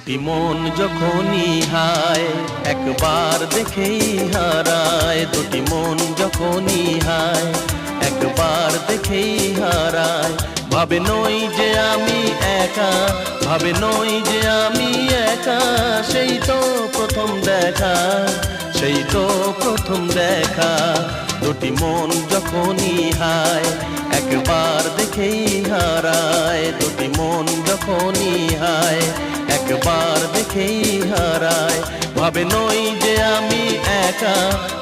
দুটি মন যখনই হায় একবার দেখেই হারায়, দুটি মন যখনই হায় একবার দেখেই হারায়। ভাবে নই যে আমি একা, ভাবে নই যে আমি একা, সেই তো প্রথম দেখা, সেই তো প্রথম দেখা। দুটি মন যখনই হায় একবার দেখেই হারায়, দুটি মন যখনই হায় একবার দেখেই হারায়। ভাবে নই যে আমি একা,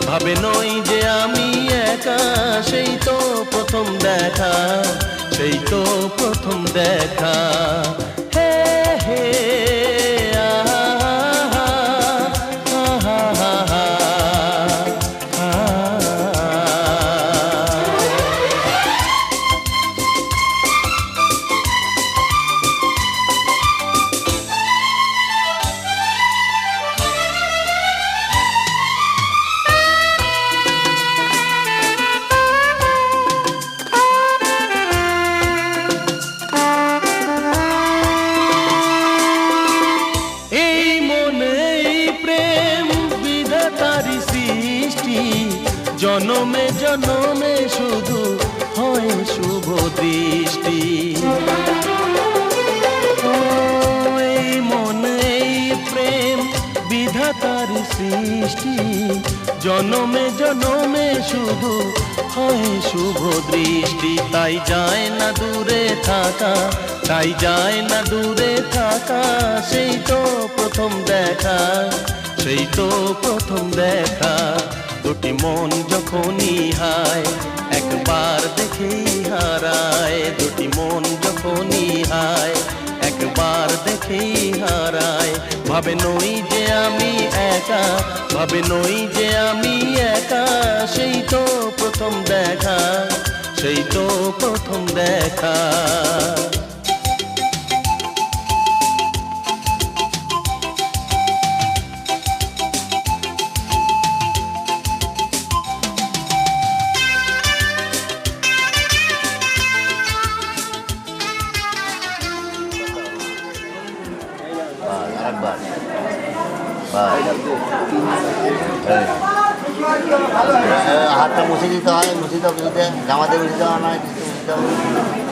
ভাবে নই যে আমি একা, সেই তো প্রথম দেখা, সেই তো প্রথম দেখা। হে হে জনমে জনমে শুধু হয় শুভ দৃষ্টি। এই মন এই প্রেম বিধাতার সৃষ্টি, জনমে জনমে শুধু হয় শুভ দৃষ্টি। তাই যায় না দূরে থাকা, তাই যায় না দূরে থাকা, সেই তো প্রথম দেখা, সেই তো প্রথম দেখা। দুটি মন যখনই হায় একবার দেখেই হারায়, দুটি মন যখনই হায় একবার দেখেই হারায়। ভাবে নই যে আমি একা, ভাবে নই যে আমি একা, সেই তো প্রথম দেখা, সেই তো প্রথম দেখা। হাতটা মুছে দিতে হয়, মুছে দিতে জামাতে মুছে দেওয়া নয়, মুছে দেওয়া।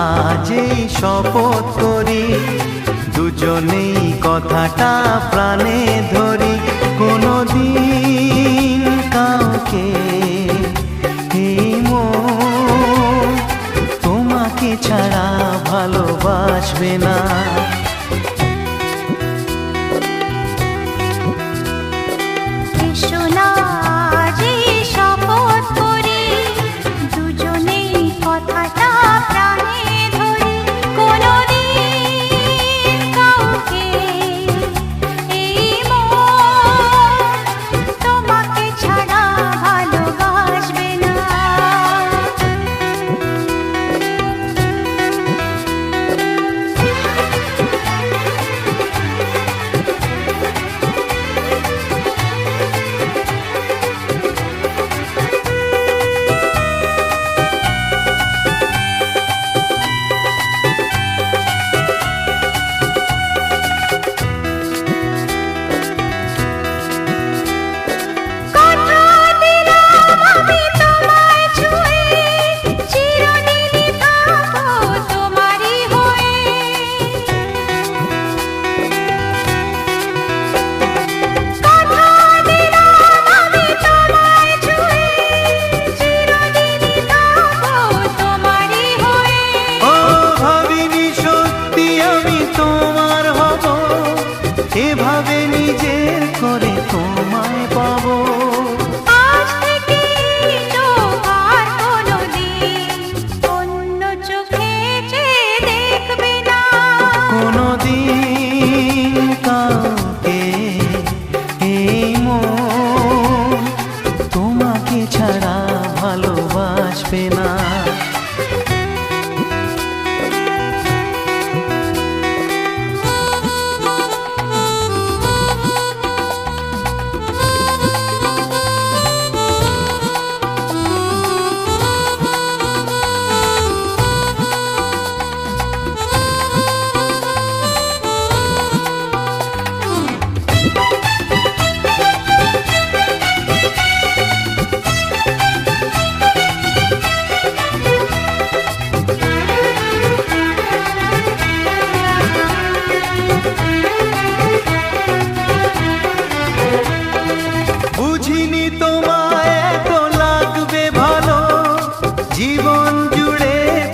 আজই শপথ করি দুজনেই কথাটা প্রাণে ধরি, কোনোদিন কাউকে এই মন তোমাকে ছাড়া ভালোবাসবে না।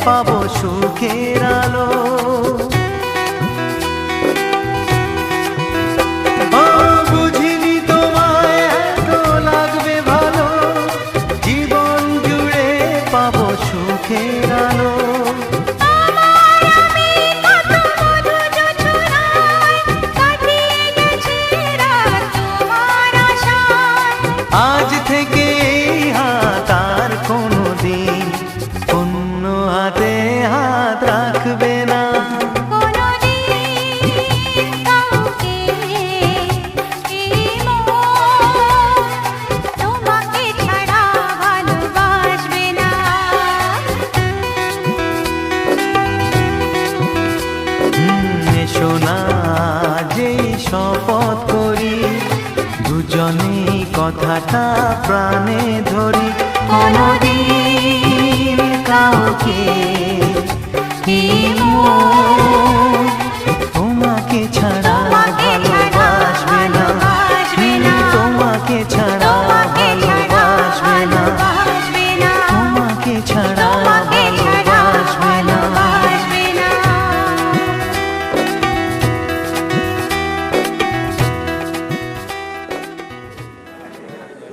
পাবো সুখের আলো। ও বুঝিনি তোমায় এত লাগবে ভালো, জীবন জুড়ে পাবো সুখের আলো। আজ থেকে এই হাত আর কোনো দিন অন্য হাতে হাত রাখবে না। এসো না যেই শপথ করি, দুজনেই কথাটা প্রাণে ধরি। কোনদিন কাউকে তোমাকে ছাড়া ভালোবাসবে না, তোমাকে ছাড়া ভালোবাসবে না, তোমাকে ছাড়া ভালোবাসবে না।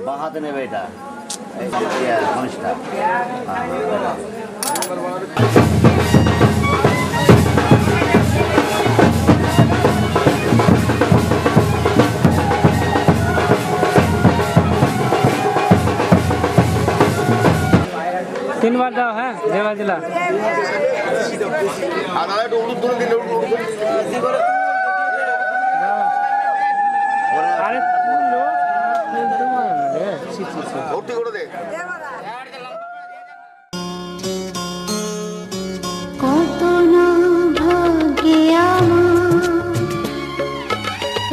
বাঁ হাতে নেবে এটা, এই মানুষটা। तीन बार दाओ है देवा जिला अरे কত না ভাগ্যে আমার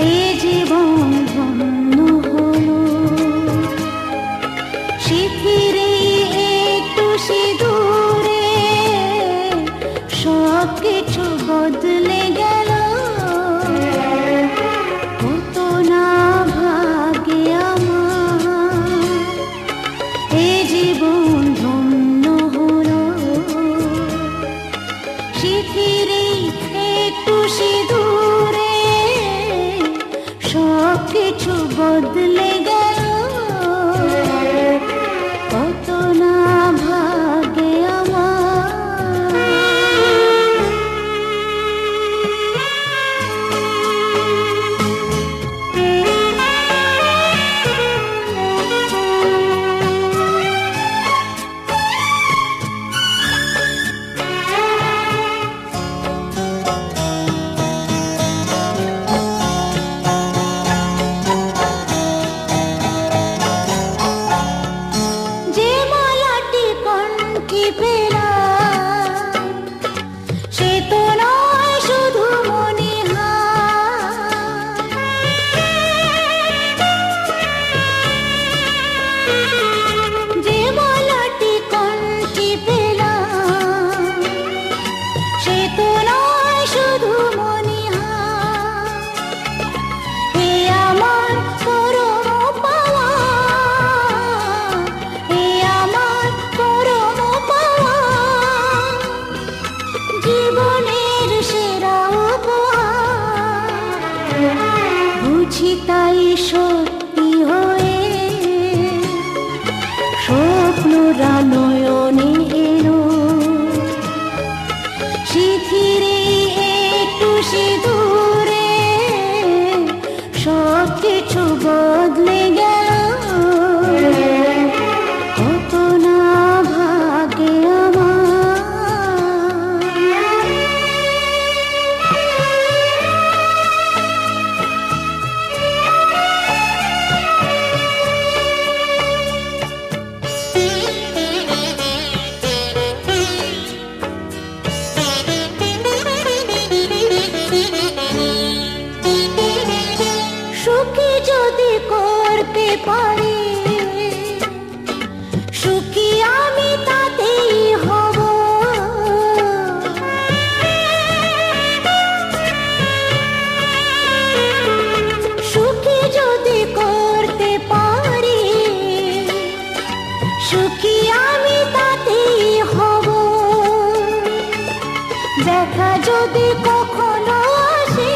এই জীবন ধন্য হলো, শিথিরে একটু সিঁদুরে সব কিছু বদলে গেল। কত না ভাগ্যে আমার এই জীবন ধন্য হলো, শিথিরে একটু সিঁদুরে সব কিছু বদলে গেল। কত না ভাগ্যে আমার। যে মালাটি কণ্ঠে পেলাম সে তো নয় শুধু মনিহার, যে মালাটি কণ্ঠে পেলাম সে তো নয় শুধু মনিহার। এ আমার পরম পাওয়া, এ আমার পরম পাওয়া, যদি কখনো আসে,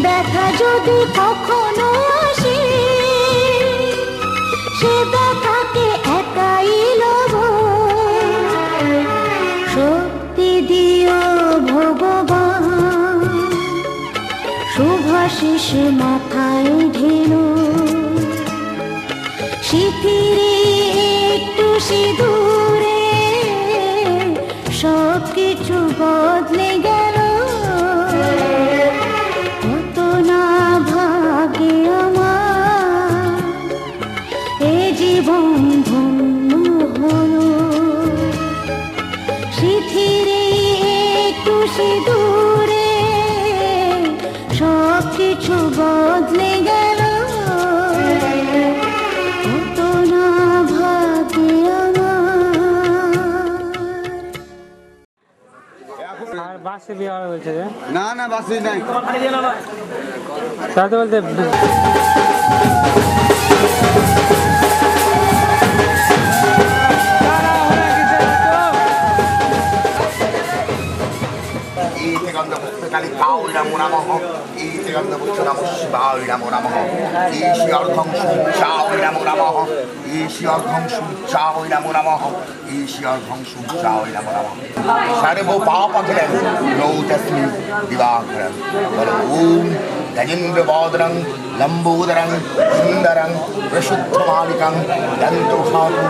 ব্যথা যদি কখনো আসে, সে ব্যথাকে একাই লব। শক্তি দিও ভগবান, শুভাশিস মাথায় ঢেলো, শিথিরে একটু সিঁদুরে সব কিছু বদলে গেল। কত না ভাগে আমার এ জীবন ধন্য হলো। শিথিরে একটু সিঁদুরে সব কিছু বদলে গেল। কত না ভাগে আমার। আর বাসে বিয়ে হবে বলছে যে, না না বাসি নাই। তাতে বলতে কালী কাউরি নমো নমঃ, ইতি গন্ধপুত্র নমঃ শিবায় নমো নমঃ, ঈশি অর্ঘং সূর্যায় নমো নমঃ, ঈশি অর্ঘং সূর্যায় নমো নমঃ, ঈশি অর্ঘং সূর্যায় নমো নমঃ। সর্ব পাপঘ্নং নৌ তস্মি দিবাকরং। বলো ওম গজেন্দ্র বদরং লম্বোদরং সুন্দরং প্রশুদ্ধমালিকং দন্তহাতু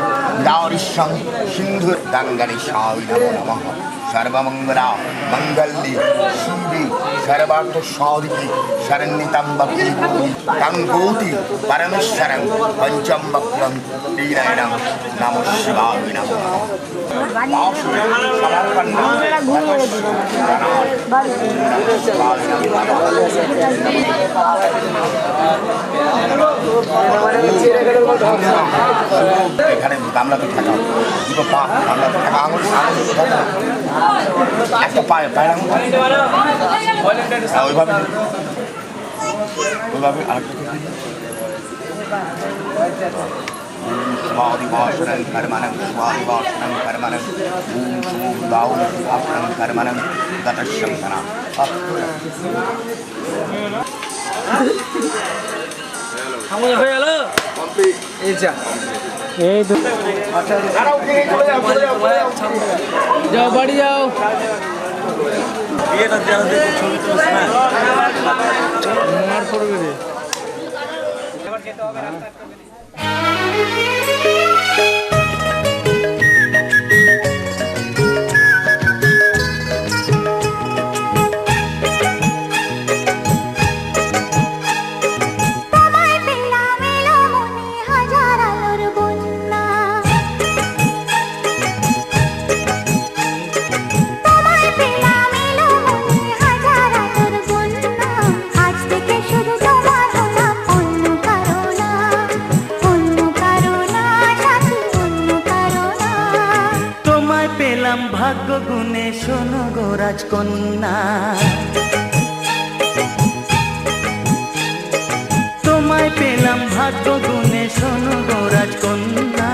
দারিশ্যং সিন্ধুর গঙ্গণেশায় নমো নমঃ। सर्वमंगला मंगल्ये शिवे सर्वार्थ साधिके शरण्यत्र्यंबके गौरी परमेश्वरं पंचम वक्रं तीरायणं नमः शिवाय नमः। এখানে গামলাতে থাকা দুটো পা গামলাতে থাকা আঙুল একটা পায়ে পায়ের আঙুল ওইভাবে ওইভাবে আরেকটা स्वादिवासनं कर्मणं स्वादिवासनं कर्मणं ॐ शुभं दावं आपणं कर्मणं गतशंसना। হয়ে গেল এই যাও বাড়ি যাও। বিয়েটা দেওয়া ছবি তুলছে না মার পড়বে রে। ভাগ্য গুণে শোনো গো রাজকন্যা, তোমায় পেলাম ভাগ্য গুণে শোনো গো রাজকন্যা।